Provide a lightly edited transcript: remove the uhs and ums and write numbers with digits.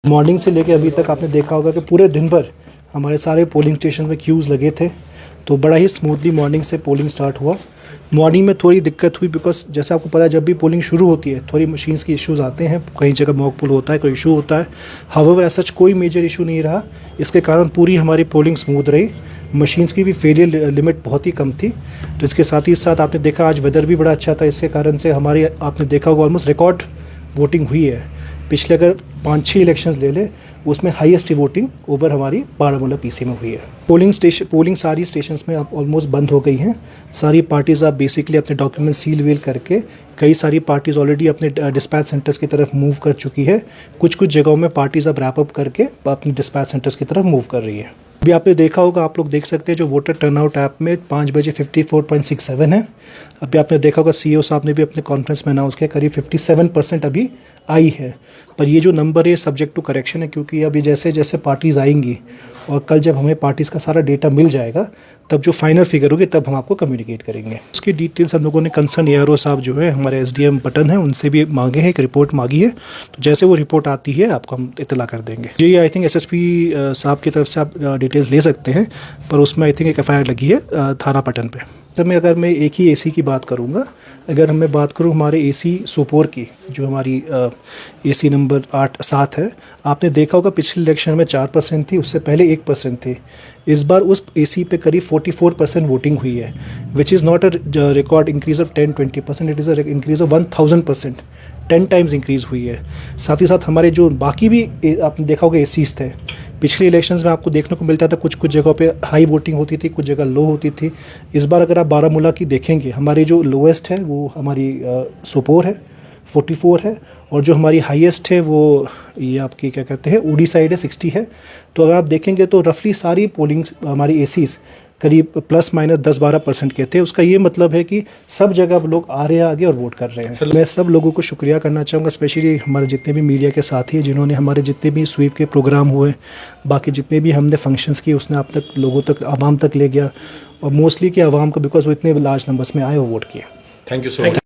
Morning से लेकर अभी तक आपने देखा होगा कि पूरे दिन भर हमारे सारे पोलिंग स्टेशन में क्यूज़ लगे थे, तो बड़ा ही स्मूथली मॉर्निंग से पोलिंग स्टार्ट हुआ। मॉर्निंग में थोड़ी दिक्कत हुई बिकॉज जैसे आपको पता है जब भी पोलिंग शुरू होती है थोड़ी मशीन्स की इश्यूज़ आते हैं, कहीं जगह मॉक पुल होता है, कोई इशू होता है। हाउएवर ऐसा कोई मेजर इशू नहीं रहा, इसके कारण पूरी हमारी पोलिंग स्मूथ रही। मशीन्स की भी फेलियर लिमिट बहुत ही कम थी। तो इसके साथ ही साथ आपने देखा आज वेदर भी बड़ा अच्छा था, इसके कारण से हमारी आपने देखा होगा ऑलमोस्ट रिकॉर्ड वोटिंग हुई है। पिछले अगर 5-6 इलेक्शंस ले ले उसमें हाईएस्ट वोटिंग ओवर हमारी बारामूला पीसी में हुई है। पोलिंग सारी स्टेशंस में अब ऑलमोस्ट बंद हो गई हैं। सारी पार्टीज़ आप बेसिकली अपने डॉक्यूमेंट सील वील करके कई सारी पार्टीज़ ऑलरेडी अपने डिस्पैच सेंटर्स की तरफ मूव कर चुकी है। कुछ जगहों में पार्टीज़ अब रैप अप करके अपनी डिस्पैच सेंटर्स की तरफ मूव कर रही है। अभी आपने देखा होगा, आप लोग देख सकते हैं जो वोटर टर्नआउट ऐप में 5 बजे 54.67 है। अभी आपने देखा होगा सीईओ साहब ने भी अपने कॉन्फ्रेंस में अनाउंस किया करीब 57% अभी आई है। पर ये जो नंबर है सब्जेक्ट टू करेक्शन है, क्योंकि अभी जैसे जैसे पार्टीज़ आएंगी और कल जब हमें पार्टीज़ का सारा डेटा मिल जाएगा तब जो फाइनल फिगर होगी तब हम आपको कम्युनिकेट करेंगे। उसकी डिटेल्स हम लोगों ने कंसर्न एआरओ साहब जो है हमारे एसडीएम बटन है उनसे भी मांगे हैं, एक रिपोर्ट मांगी है। तो जैसे वो रिपोर्ट आती है आपको हम इतला कर देंगे। जी आई थिंक एसएसपी साहब की तरफ से आप डिटेल्स ले सकते हैं, पर उसमें आई थिंक एक एफआईआर लगी है थाना पटन पे। तब मैं अगर मैं एक ही एसी की बात करूंगा, अगर मैं बात करूं हमारे एसी सोपोर की जो हमारी एसी नंबर 8-7 है, आपने देखा होगा पिछले इलेक्शन में 4% थी, उससे पहले 1% थी। इस बार उस एसी पे करीब 44% वोटिंग हुई है, which is not a record increase of 10-20%, it is a increase of 1000%, 10 times increase हुई है। साथ ही साथ हमारे जो बाकी भी आपने देखा होगा एसीज थे, पिछले इलेक्शंस में आपको देखने को मिलता था कुछ जगहों पे हाई वोटिंग होती थी, कुछ जगह लो होती थी। इस बार अगर आप बारामूला की देखेंगे, हमारी जो लोएस्ट है वो हमारी सोपोर है 44 है, और जो हमारी हाईएस्ट है वो ये आपकी क्या कहते हैं उड़ी साइड है 60 है। तो अगर आप देखेंगे तो रफली सारी पोलिंग हमारी एसीज करीब ±10-12% के थे। उसका ये मतलब है कि सब जगह अब लोग आ रहे हैं आगे और वोट कर रहे हैं। मैं सब लोगों को शुक्रिया करना चाहूँगा, स्पेशली हमारे जितने भी मीडिया के साथी हैं जिन्होंने हमारे जितने भी स्वीप के प्रोग्राम हुए, बाकी जितने भी हमने फंक्शंस किए उसने आप तक लोगों तक आवाम तक ले गया, और मोस्टली कि आवाम को बिकॉज वो इतने लार्ज नंबर्स में आए और वोट किए। Thank you so much.